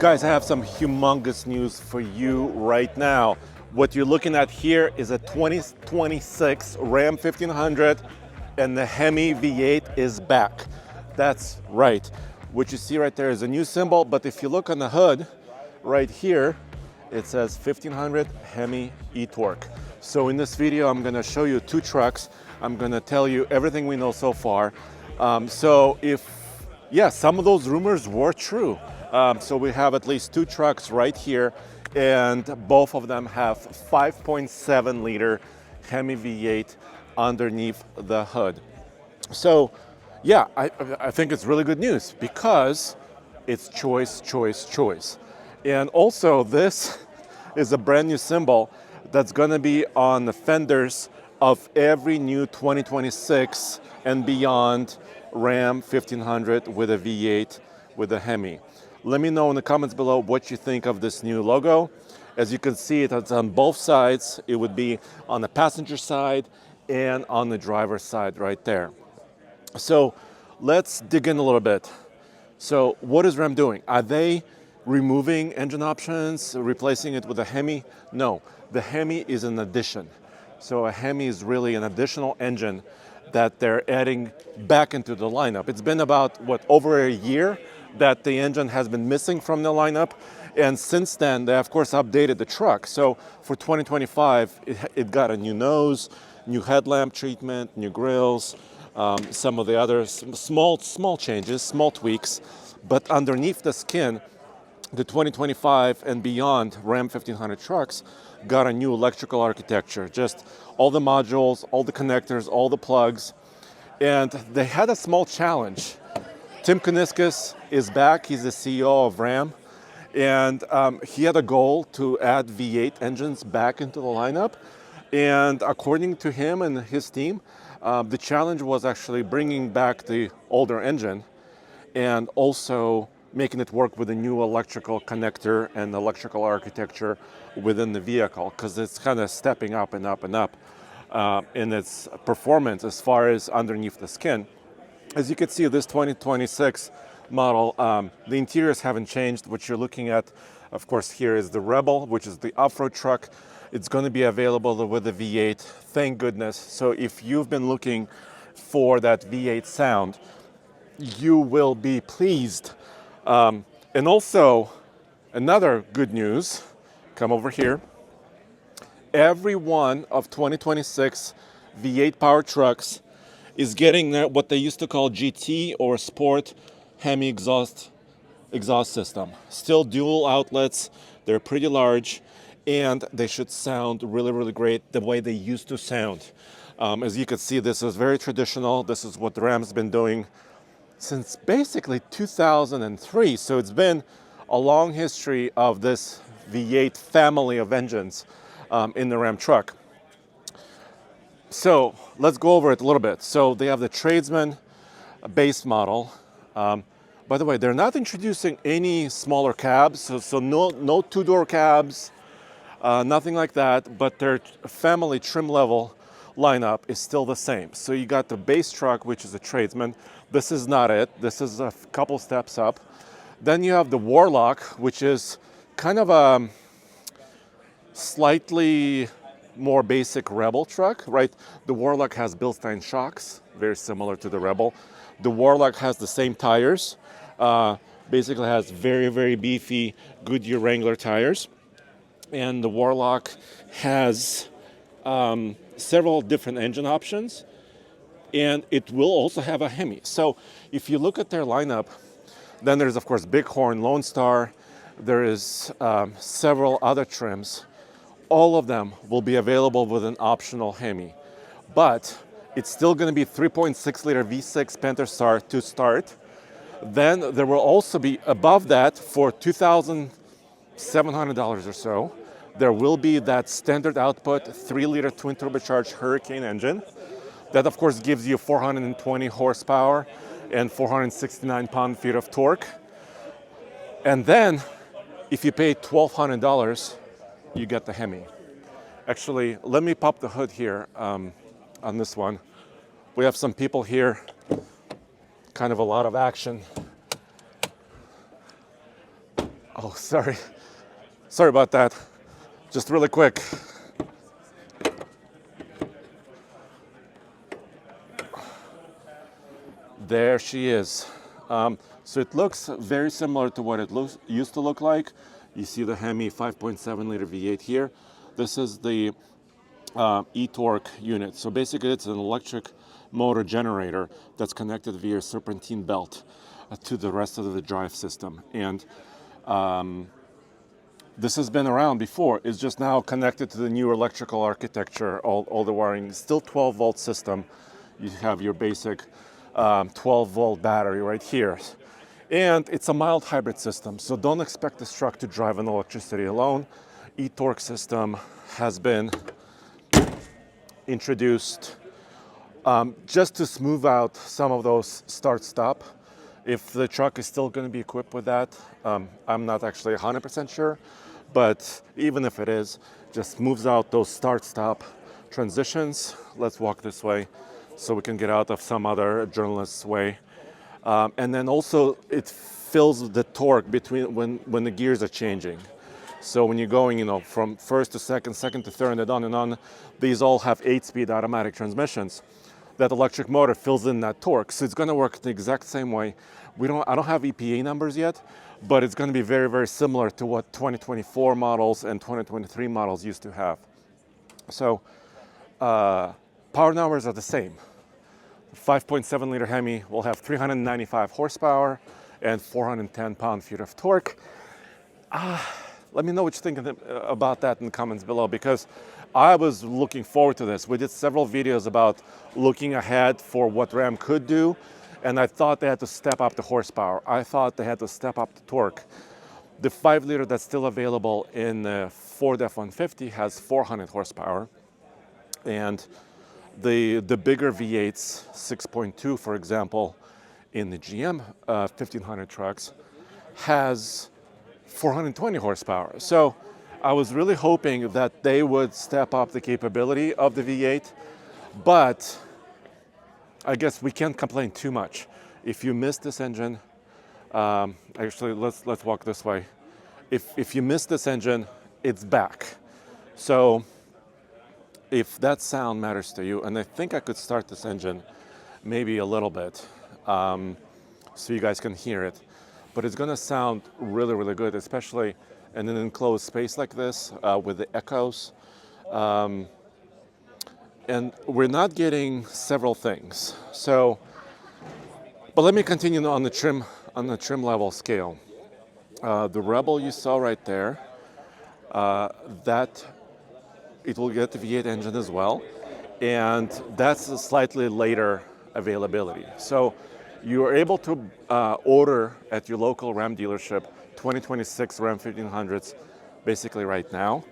Guys, I have some humongous news for you right now. What you're looking at here is a 2026 Ram 1500 and the Hemi V8 is back. That's right. What you see right there is a new symbol, but if you look on the hood right here, it says 1500 Hemi e-torque. So in this video, I'm gonna show you two trucks. I'm gonna tell you everything we know so far. Some of those rumors were true. So we have at least two trucks right here, and both of them have 5.7 liter Hemi V8 underneath the hood. So yeah, I think it's really good news because it's choice, choice, choice. And also this is a brand new symbol that's gonna be on the fenders of every new 2026 and beyond Ram 1500 with a V8 with a Hemi. Let me know in the comments below what you think of this new logo. As you can see, it's on both sides. It would be on the passenger side and on the driver's side right there. So let's dig in a little bit. So what is Ram doing? Are they removing engine options, replacing it with a Hemi? No, the Hemi is an addition. So a Hemi is really an additional engine that they're adding back into the lineup. It's been about, over a year that the engine has been missing from the lineup. And since then, they of course updated the truck. So for 2025, it got a new nose, new headlamp treatment, new grills, some of the other small changes, small tweaks. But underneath the skin, the 2025 and beyond Ram 1500 trucks got a new electrical architecture. Just all the modules, all the connectors, all the plugs. And they had a small challenge. Tim Kuniskis is back. He's the CEO of Ram. And he had a goal to add V8 engines back into the lineup. And according to him and his team, the challenge was actually bringing back the older engine and also making it work with a new electrical connector and electrical architecture within the vehicle, because it's kind of stepping up and up and up in its performance as far as underneath the skin. As you can see, this 2026 model, the interiors haven't changed. What you're looking at, of course, here is the Rebel, which is the off-road truck. It's going to be available with the V8, thank goodness. So if you've been looking for that V8 sound, you will be pleased. And also, another good news, come over here. Every one of 2026 V8 power trucks is getting what they used to call GT or Sport Hemi exhaust system. Still dual outlets, they're pretty large, and they should sound really, really great the way they used to sound. As you can see, this is very traditional. This is what the Ram's been doing since basically 2003. So it's been a long history of this V8 family of engines in the Ram truck. So let's go over it a little bit. So they have the Tradesman base model. By the way, they're not introducing any smaller cabs, so no two-door cabs, nothing like that, but their family trim level lineup is still the same. So you got the base truck, which is a Tradesman. This is not it. This is a couple steps up. Then you have the Warlock, which is kind of a slightly more basic Rebel truck, right? The Warlock has Bilstein shocks, very similar to the Rebel. The Warlock has the same tires, basically has very, very beefy Goodyear Wrangler tires. And the Warlock has several different engine options, and it will also have a Hemi. So if you look at their lineup, then there's of course Bighorn, Lone Star, there is several other trims. All of them will be available with an optional Hemi, but it's still going to be 3.6 liter V6 Panther Star to start. Then there will also be above that for $2,700 or so. There will be that standard output 3 liter twin turbocharged Hurricane engine. That of course gives you 420 horsepower and 469 pound-feet of torque. And then if you pay $1,200, you get the Hemi. Actually, let me pop the hood here on this one. We have some people here, kind of a lot of action. Oh, sorry. Sorry about that. Just really quick. There she is. So it looks very similar to what it used to look like. You see the Hemi 5.7 liter V8 here. This is the e-torque unit. So basically it's an electric motor generator that's connected via serpentine belt to the rest of the drive system. And this has been around before. It's just now connected to the new electrical architecture, all the wiring. Still 12 volt system. You have your basic 12 volt battery right here. And it's a mild hybrid system, so don't expect this truck to drive on electricity alone. E-torque system has been introduced just to smooth out some of those start-stop. If the truck is still going to be equipped with that, I'm not actually 100% sure, but even if it is, just moves out those start-stop transitions. Let's walk this way so we can get out of some other journalist's way. And then also it fills the torque between when the gears are changing. So when you're going, from first to second, second to third, and on, these all have 8-speed automatic transmissions. That electric motor fills in that torque, so it's going to work the exact same way. I don't have EPA numbers yet, but it's going to be very, very similar to what 2024 models and 2023 models used to have. So power numbers are the same. 5.7 liter Hemi will have 395 horsepower and 410 pound-feet of torque. Let me know what you think about that in the comments below, because I was looking forward to this. We did several videos about looking ahead for what Ram could do, and I thought they had to step up the horsepower. I thought they had to step up the torque. The 5 liter that's still available in the Ford F-150 has 400 horsepower, and the bigger V8s, 6.2 for example, in the GM 1500 trucks, has 420 horsepower. So I was really hoping that they would step up the capability of the V8, but I guess we can't complain too much. If you miss this engine, actually let's walk this way. If you miss this engine, it's back. So if that sound matters to you, and I think I could start this engine maybe a little bit so you guys can hear it, but it's gonna sound really, really good, especially in an enclosed space like this with the echoes. And we're not getting several things. So, but let me continue on the trim level scale. The Rebel you saw right there, that it will get the V8 engine as well, and that's a slightly later availability. So you are able to order at your local Ram dealership 2026 Ram 1500s basically right now.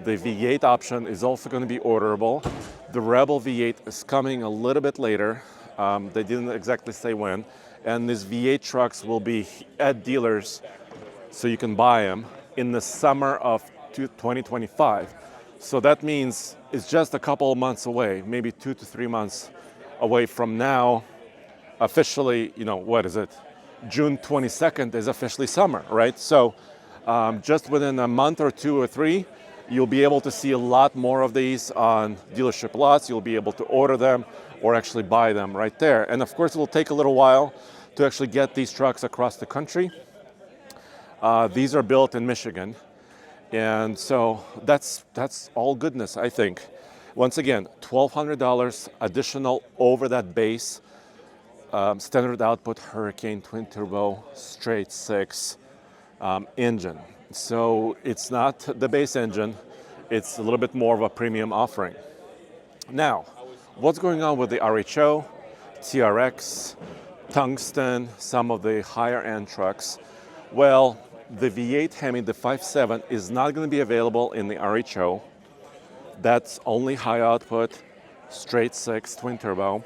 The V8 option is also going to be orderable. The Rebel V8 is coming a little bit later. They didn't exactly say when, and these V8 trucks will be at dealers so you can buy them in the summer of 2025. So that means it's just a couple of months away, maybe 2 to 3 months away from now. Officially, what is it? June 22nd is officially summer, right? So just within a month or 2 or 3, you'll be able to see a lot more of these on dealership lots. You'll be able to order them or actually buy them right there. And of course, it will take a little while to actually get these trucks across the country. These are built in Michigan. And so that's all goodness, I think. Once again, $1,200 additional over that base standard output Hurricane twin turbo straight 6 engine. So it's not the base engine, it's a little bit more of a premium offering. Now, what's going on with the RHO, TRX, Tungsten, some of the higher end trucks? Well, the V8 Hemi, the 5.7, is not going to be available in the RHO. That's only high output, straight 6 twin turbo.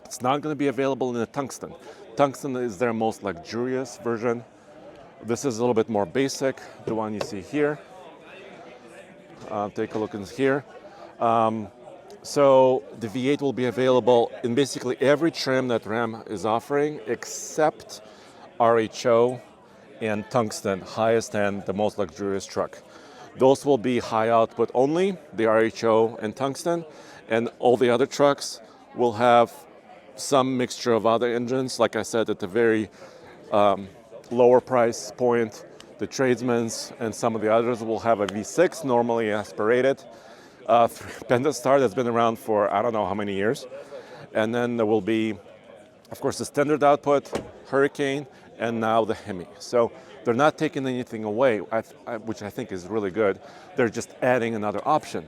It's not going to be available in the Tungsten. Tungsten is their most luxurious version. This is a little bit more basic, the one you see here. Take a look in here. So the V8 will be available in basically every trim that Ram is offering, except RHO and tungsten, highest end, the most luxurious truck. Those will be high output only, the RHO and tungsten, and all the other trucks will have some mixture of other engines. Like I said, at the very lower price point, the Tradesman's and some of the others will have a V6, normally aspirated. Pentastar that's been around for I don't know how many years. And then there will be, of course, the standard output, Hurricane, and now the Hemi. So they're not taking anything away, which I think is really good. They're just adding another option.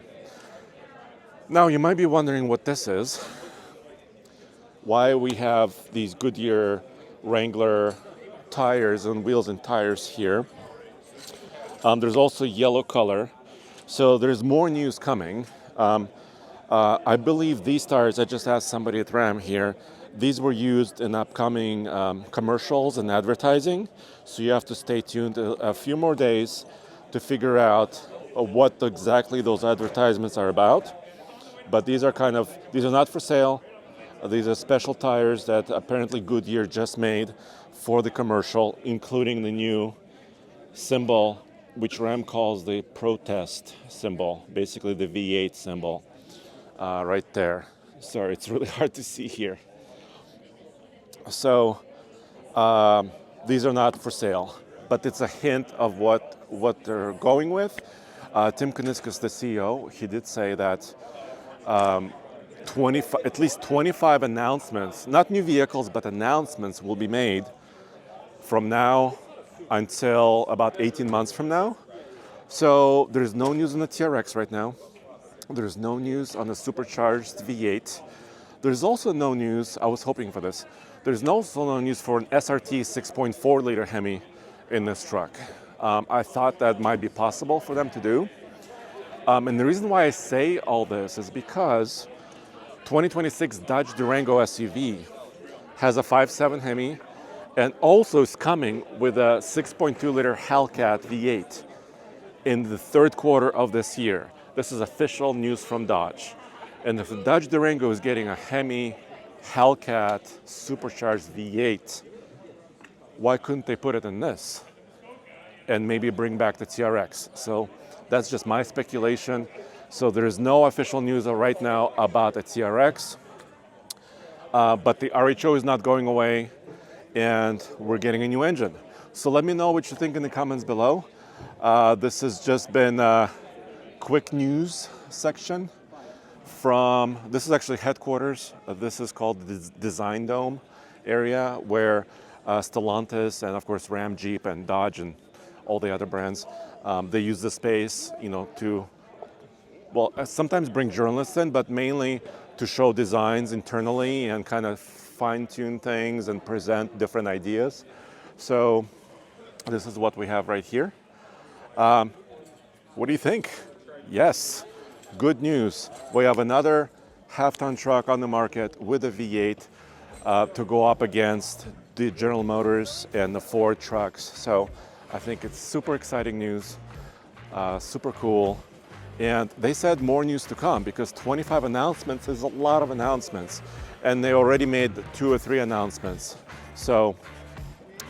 Now, you might be wondering what this is. Why we have these Goodyear Wrangler tires and wheels and tires here. There's also yellow color. So there's more news coming. I believe these tires, I just asked somebody at Ram here, these were used in upcoming commercials and advertising. So you have to stay tuned a few more days to figure out what exactly those advertisements are about. But these are not for sale. These are special tires that apparently Goodyear just made for the commercial, including the new symbol, which Ram calls the protest symbol, basically the V8 symbol right there. Sorry, it's really hard to see here. So these are not for sale, but it's a hint of what they're going with. Tim Kuniskis, the CEO, he did say that at least 25 announcements, not new vehicles, but announcements will be made from now until about 18 months from now. So there's no news on the TRX right now. There's no news on the supercharged V8. There's also no news, I was hoping for this, there's also no news for an SRT 6.4 liter Hemi in this truck. I thought that might be possible for them to do. And the reason why I say all this is because 2026 Dodge Durango SUV has a 5.7 Hemi and also is coming with a 6.2 liter Hellcat V8 in the third quarter of this year. This is official news from Dodge. And if the Dodge Durango is getting a Hemi Hellcat supercharged V8, why couldn't they put it in this and maybe bring back the TRX? So that's just my speculation. So there is no official news right now about the TRX, but the RHO is not going away and we're getting a new engine. So let me know what you think in the comments below. This has just been a quick news section this is actually headquarters. This is called the Design Dome area where Stellantis and of course Ram, Jeep and Dodge and all the other brands, they use the space, to, sometimes bring journalists in, but mainly to show designs internally and kind of fine-tune things and present different ideas. So this is what we have right here. What do you think? Yes, good news. We have another half-ton truck on the market with a V8 to go up against the General Motors and the Ford trucks. So I think it's super exciting news, super cool. And they said more news to come because 25 announcements is a lot of announcements. And they already made 2 or 3 announcements. So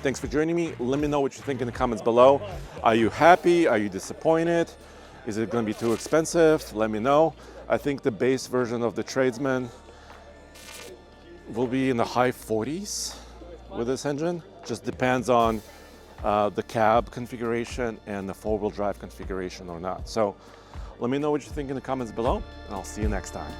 thanks for joining me. Let me know what you think in the comments below. Are you happy? Are you disappointed? Is it going to be too expensive? Let me know. I think the base version of the Tradesman will be in the high 40s with this engine. Just depends on the cab configuration and the 4-wheel drive configuration or not. So let me know what you think in the comments below, and I'll see you next time.